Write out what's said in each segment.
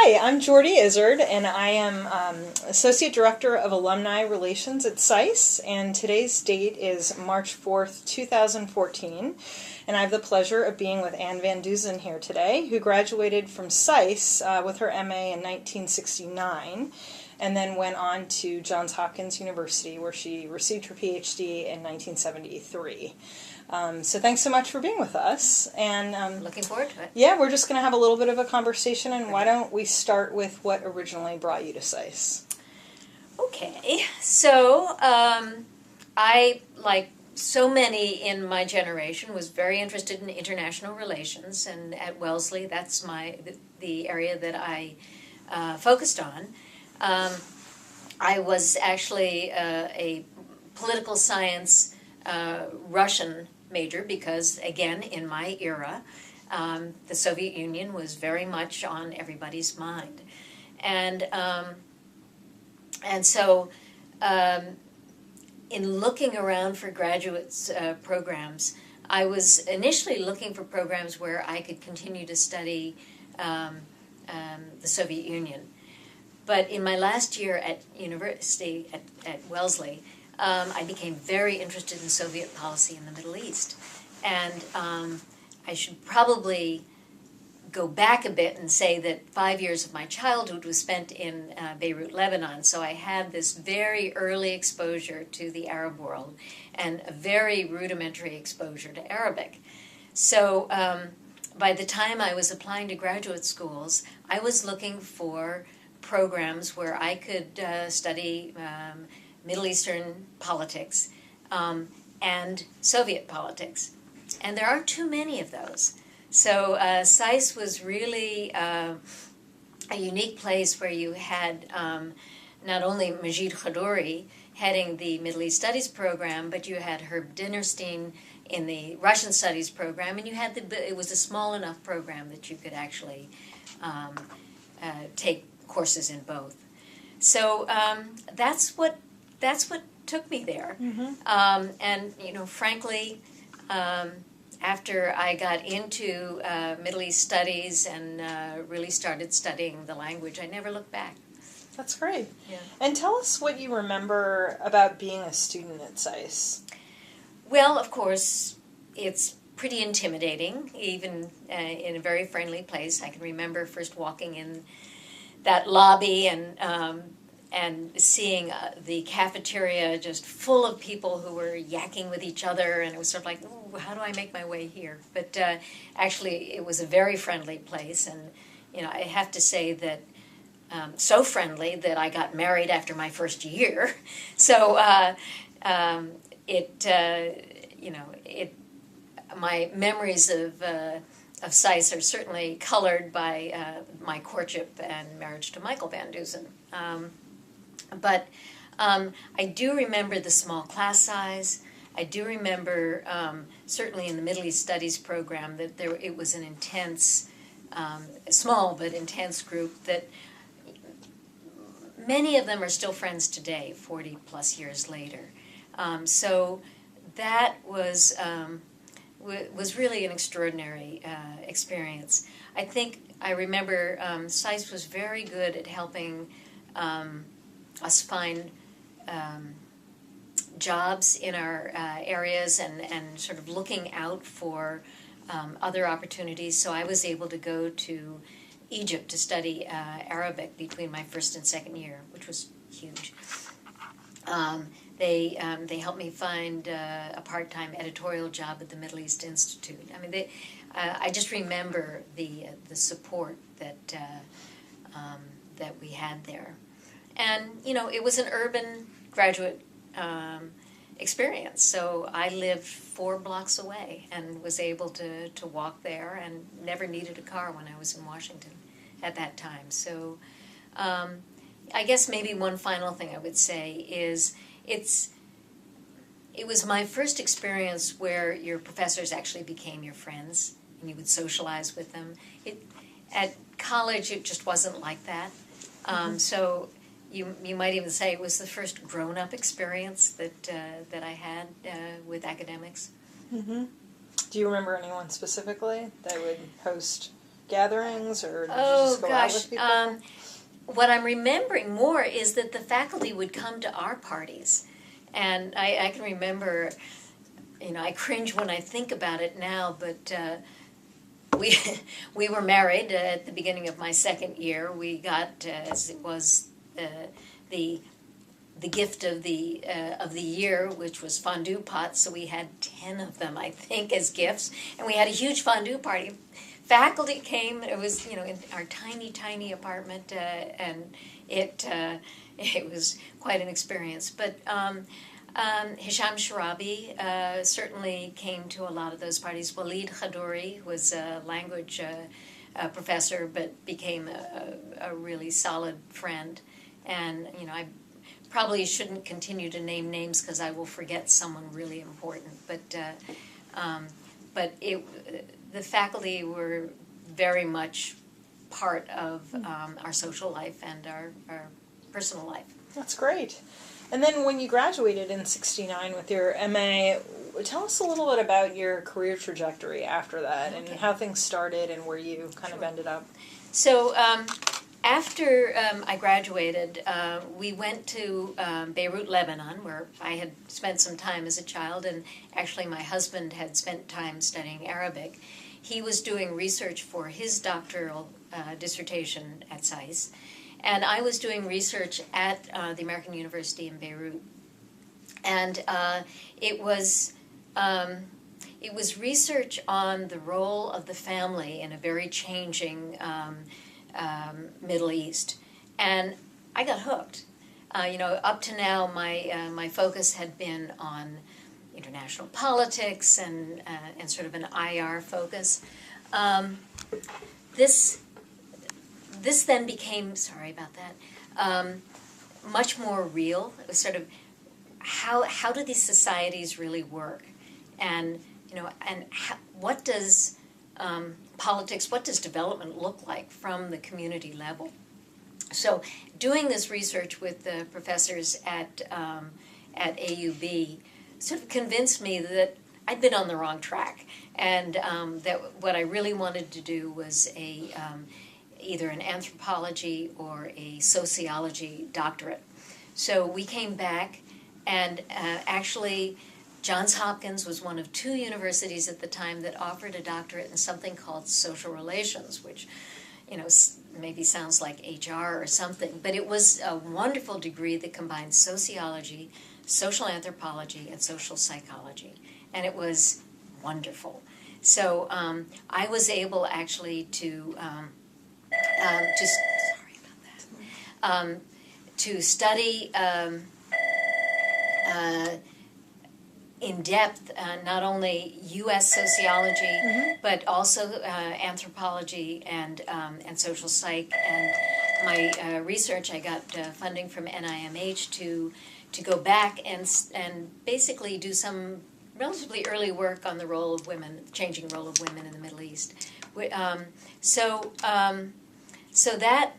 Hi, I'm Jordy Izzard, and I am Associate Director of Alumni Relations at SAIS, and today's date is March 4th, 2014, and I have the pleasure of being with Ann Van Dusen here today, who graduated from SAIS with her MA in 1969, and then went on to Johns Hopkins University, where she received her Ph.D. in 1973. So thanks so much for being with us. And looking forward to it. Yeah, we're just going to have a little bit of a conversation, and why don't we start with what originally brought you to SAIS? Okay, so I, like so many in my generation, was very interested in international relations, and at Wellesley, that's the area that I focused on. I was actually a political science Russian major because, again, in my era, the Soviet Union was very much on everybody's mind. And so in looking around for graduate programs, I was initially looking for programs where I could continue to study the Soviet Union. But in my last year at university at Wellesley, I became very interested in Soviet policy in the Middle East. And I should probably go back a bit and say that 5 years of my childhood was spent in Beirut, Lebanon. So I had this very early exposure to the Arab world and a very rudimentary exposure to Arabic. So by the time I was applying to graduate schools, I was looking for programs where I could study Middle Eastern politics and Soviet politics. And there aren't too many of those. So SAIS was really a unique place where you had not only Majid Khadouri heading the Middle East Studies program, but you had Herb Dinerstein in the Russian Studies program, and you had it was a small enough program that you could actually take courses in both. So that's what took me there. Mm-hmm. And frankly, after I got into Middle East studies and really started studying the language, I never looked back. That's great. Yeah. And tell us what you remember about being a student at SAIS. Well, of course, it's pretty intimidating, even in a very friendly place. I can remember first walking in that lobby and seeing the cafeteria just full of people who were yakking with each other, and it was sort of like, ooh, how do I make my way here? But actually, it was a very friendly place, and I have to say that so friendly that I got married after my first year. So my memories of SAIS are certainly colored by my courtship and marriage to Michael Van Dusen. But I do remember the small class size. I do remember, certainly in the Middle East Studies program, that it was an intense, small but intense group that many of them are still friends today, 40 plus years later. So that was really an extraordinary experience. I remember SAIS was very good at helping us find jobs in our areas and sort of looking out for other opportunities. So I was able to go to Egypt to study Arabic between my first and second year, which was huge. They helped me find a part-time editorial job at the Middle East Institute. I mean, I just remember the support that we had there. And, it was an urban graduate experience. So I lived 4 blocks away and was able to walk there and never needed a car when I was in Washington at that time. So I guess maybe one final thing I would say is it was my first experience where your professors actually became your friends and you would socialize with them. At college, it just wasn't like that. So you might even say it was the first grown-up experience that I had with academics. Mm-hmm. Do you remember anyone specifically that would host gatherings, or did you Oh just go out with gosh, people? what I'm remembering more is that the faculty would come to our parties, and I can remember, I cringe when I think about it now, but we we were married at the beginning of my second year. We got, as it was, the gift of the year, which was fondue pots. So we had 10 of them, I think, as gifts, and we had a huge fondue party. Faculty came. It was in our tiny apartment, and it was quite an experience. But Hisham Sharabi certainly came to a lot of those parties. Walid Khadouri was a language professor, but became a really solid friend. And I probably shouldn't continue to name names because I will forget someone really important. But the faculty were very much part of our social life and our personal life. That's great. And then when you graduated in '69 with your MA, tell us a little bit about your career trajectory after that, and how things started and where you kind of ended up. So after I graduated, we went to Beirut, Lebanon, where I had spent some time as a child, and actually my husband had spent time studying Arabic. He was doing research for his doctoral dissertation at SAIS, and I was doing research at the American University in Beirut. And it was research on the role of the family in a very changing Middle East, and I got hooked. Up to now, my focus had been on international politics and sort of an IR focus. This then became, sorry about that, much more real. It was sort of how do these societies really work, and what does politics, what does development look like from the community level? So doing this research with the professors at AUB sort of convinced me that I'd been on the wrong track, and that what I really wanted to do was either an anthropology or a sociology doctorate. So we came back, and actually Johns Hopkins was one of 2 universities at the time that offered a doctorate in something called social relations, which maybe sounds like HR or something, but it was a wonderful degree that combined sociology, social anthropology, and social psychology, and it was wonderful. So I was able actually to study in depth not only U.S. sociology, but also anthropology and social psych. And my research, I got funding from NIMH to go back and basically do some relatively early work on the role of women, changing role of women in the Middle East. So that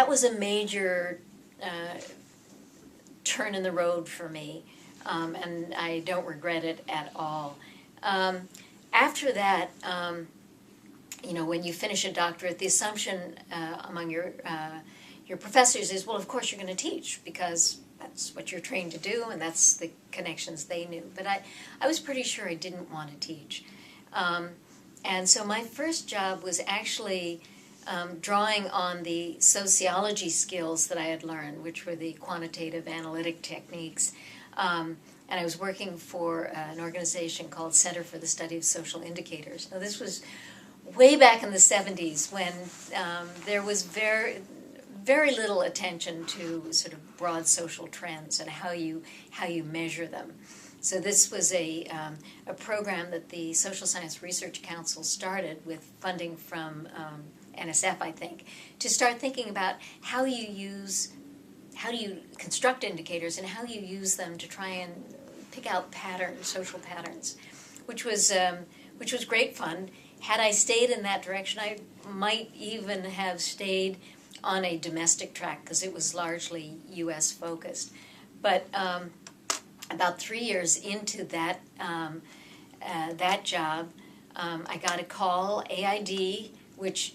was a major turn in the road for me, and I don't regret it at all. After that, when you finish a doctorate, the assumption among your professors is, well, of course you're going to teach, because that's what you're trained to do, and that's the connections they knew. But I was pretty sure I didn't want to teach. And so my first job was actually drawing on the sociology skills that I had learned, which were the quantitative analytic techniques. And I was working for an organization called Center for the Study of Social Indicators. Now, this was way back in the 70s, when there was very little attention to sort of broad social trends and how you measure them. So this was a program that the Social Science Research Council started with funding from NSF, I think, to start thinking about how do you construct indicators and how you use them to try and pick out patterns, social patterns, which was great fun. Had I stayed in that direction, I might even have stayed on a domestic track, because it was largely U.S. focused. But about 3 years into that job, I got a call, AID, which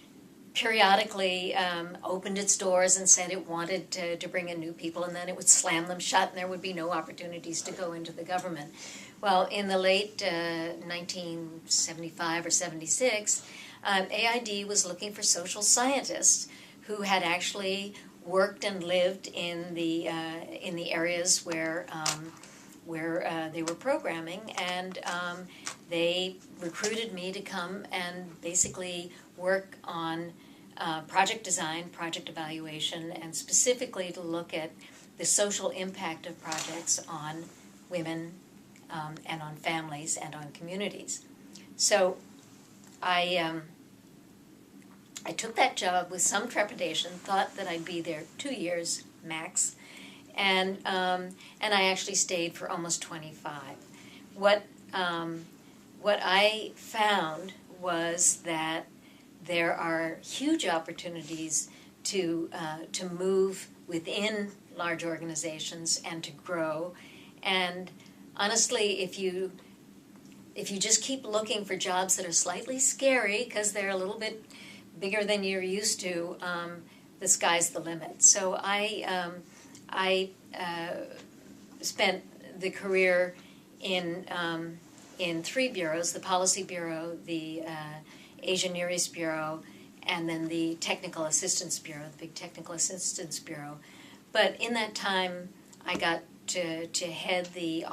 periodically opened its doors and said it wanted to bring in new people, and then it would slam them shut and there would be no opportunities to go into the government. Well, in the late 1975 or 76, AID was looking for social scientists who had actually worked and lived in the areas where they were programming, and they recruited me to come and basically work on project design, project evaluation, and specifically to look at the social impact of projects on women and on families and on communities. So I took that job with some trepidation, thought that I'd be there 2 years max, and I actually stayed for almost 25. What I found was that there are huge opportunities to move within large organizations and to grow. And honestly, if you just keep looking for jobs that are slightly scary because they're a little bit bigger than you're used to, the sky's the limit. So I spent the career in 3 bureaus: the Policy Bureau, the Asian Near East Bureau, and then the Technical Assistance Bureau, the big Technical Assistance Bureau. But in that time, I got to head the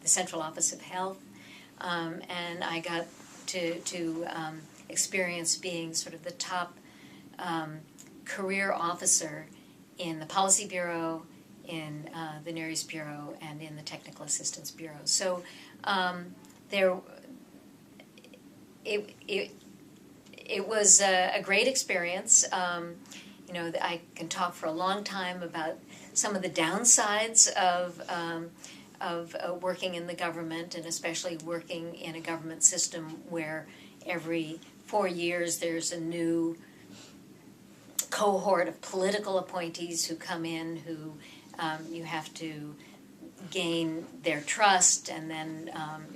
Central Office of Health, and I got to experience being sort of the top career officer in the Policy Bureau, in the Near East Bureau, and in the Technical Assistance Bureau. So it was a great experience. I can talk for a long time about some of the downsides of working in the government, and especially working in a government system where every 4 years there's a new cohort of political appointees who come in, who you have to gain their trust and then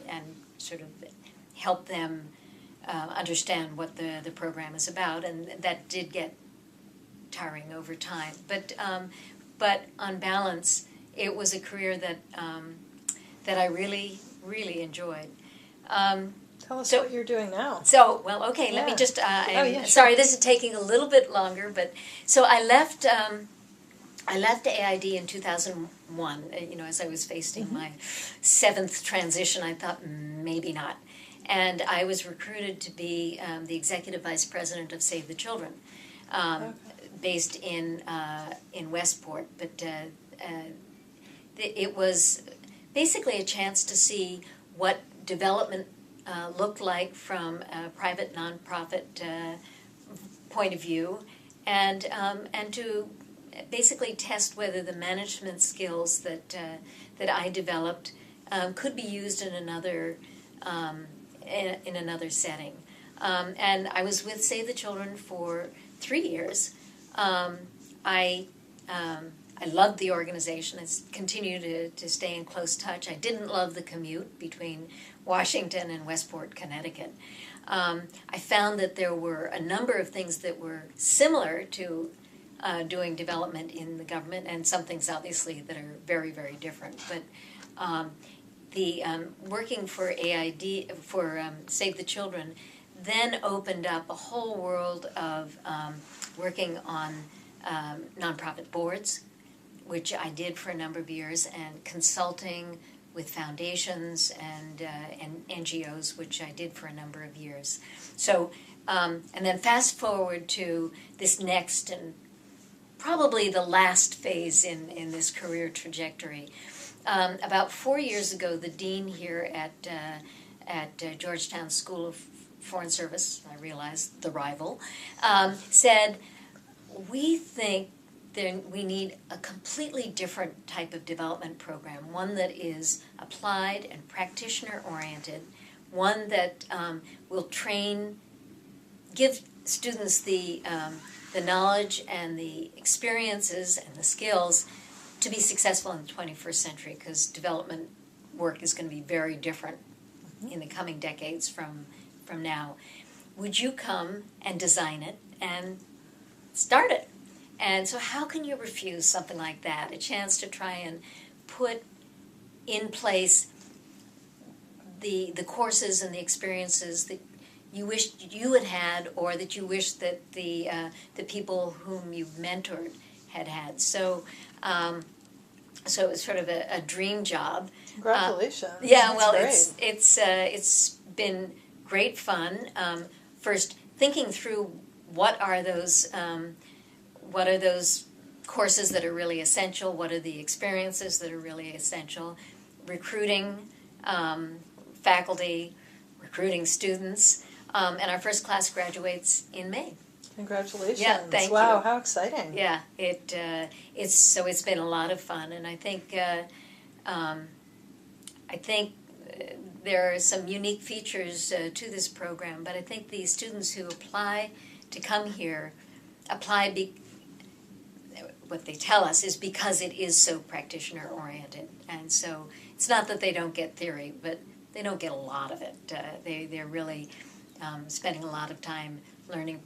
and sort of help them understand what the program is about, and that did get tiring over time. But on balance, it was a career that I really, really enjoyed. Tell us what you're doing now. So, well, okay, let me just, sorry, this is taking a little bit longer, but, so I left AID in 2001, as I was facing my 7th transition. I thought, maybe not. And I was recruited to be the executive vice president of Save the Children, based in Westport. But it was basically a chance to see what development looked like from a private nonprofit point of view, and to basically test whether the management skills that I developed could be used in another setting. And I was with Save the Children for 3 years. I loved the organization. I continue to stay in close touch. I didn't love the commute between Washington and Westport, Connecticut. I found that there were a number of things that were similar to doing development in the government, and some things obviously that are very, very different. But the working for AID, for Save the Children, then opened up a whole world of working on nonprofit boards, which I did for a number of years, and consulting with foundations and NGOs, which I did for a number of years. So, and then fast forward to this next and probably the last phase in this career trajectory. About 4 years ago, the dean here at Georgetown School of Foreign Service, I realize the rival, said, we think we need a completely different type of development program, one that is applied and practitioner-oriented, one that will give students the knowledge and the experiences and the skills to be successful in the 21st century, because development work is going to be very different in the coming decades from from now. Would you come and design it and start it? And so how can you refuse something like that? A chance to try and put in place the courses and the experiences that you wished you had had, or that you wish that the people whom you've mentored had had. So so it was sort of a dream job. Congratulations. Yeah, That's well, great. it's been great fun. First, thinking through what are those courses that are really essential, what are the experiences that are really essential, recruiting faculty, recruiting students, and our first class graduates in May. Congratulations. Yeah, thank you. Wow, how exciting. Yeah, it's been a lot of fun, and I think there are some unique features to this program, but I think the students who apply to come here what they tell us is because it is so practitioner oriented, and so it's not that they don't get theory, but they don't get a lot of it. They're really spending a lot of time learning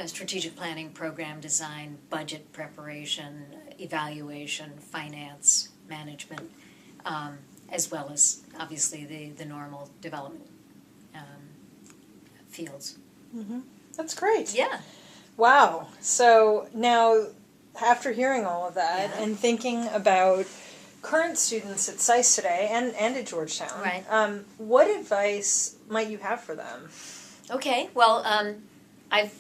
strategic planning, program design, budget preparation, evaluation, finance, management, as well as obviously the normal development fields. Mm-hmm. That's great. Yeah. Wow. So now, after hearing all of that and thinking about current students at SAIS today and at Georgetown, right. What advice might you have for them? Okay. Well, I've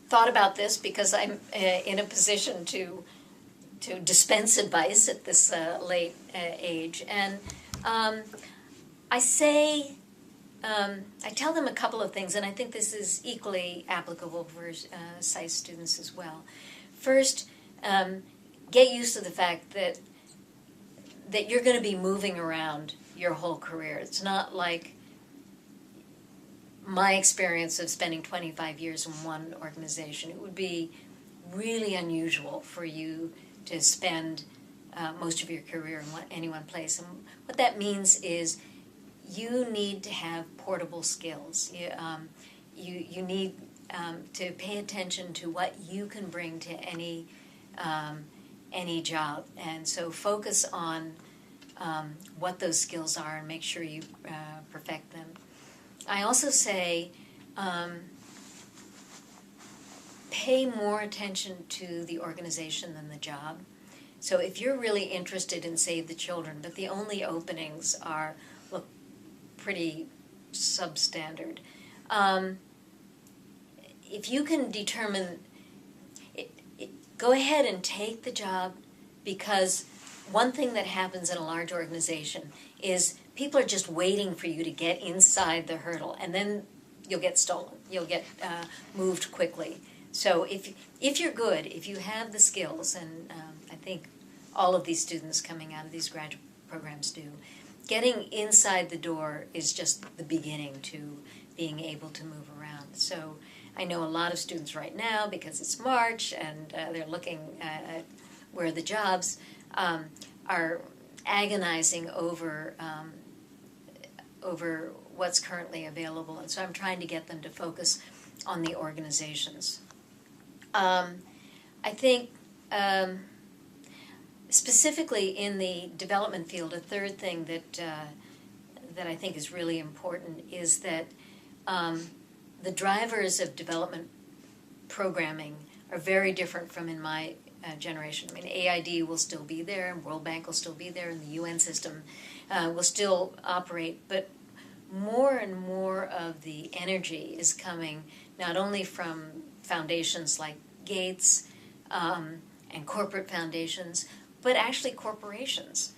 thought about this because I'm in a position to dispense advice at this late age, and I tell them a couple of things, and I think this is equally applicable for SAIS students as well. First, get used to the fact that you're going to be moving around your whole career. It's not like my experience of spending 25 years in one organization. It would be really unusual for you to spend most of your career in any one place. And what that means is you need to have portable skills. You need to pay attention to what you can bring to any job, and so focus on what those skills are and make sure you perfect them. I also say pay more attention to the organization than the job. So if you're really interested in Save the Children, but the only openings look pretty substandard, if you can determine, go ahead and take the job, because one thing that happens in a large organization is people are just waiting for you to get inside the hurdle, and then you'll get stolen. You'll get moved quickly. So if you're good, if you have the skills, and I think all of these students coming out of these graduate programs do, getting inside the door is just the beginning to being able to move around. So I know a lot of students right now, because it's March and they're looking at where the jobs are agonizing over what's currently available, and so I'm trying to get them to focus on the organizations. I think specifically in the development field, a third thing that I think is really important is that the drivers of development programming are very different from in my generation. I mean, AID will still be there, and World Bank will still be there, and the UN system will still operate, but more and more of the energy is coming not only from foundations like Gates and corporate foundations, but actually corporations.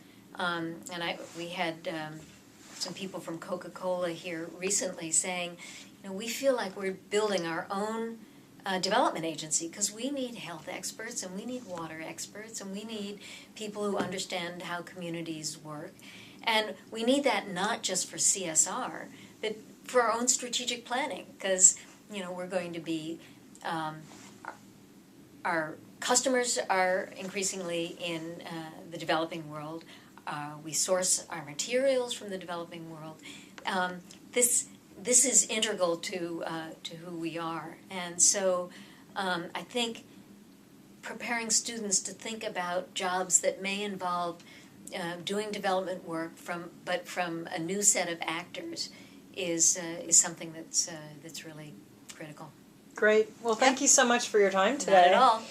We had some people from Coca-Cola here recently saying, we feel like we're building our own development agency because we need health experts, and we need water experts, and we need people who understand how communities work. And we need that not just for CSR, but for our own strategic planning, because we're going to be, our customers are increasingly in the developing world. We source our materials from the developing world. This this is integral to who we are. And so I think preparing students to think about jobs that may involve doing development work from a new set of actors is something that's really critical. Great. Well, thank you so much for your time today. Not at all.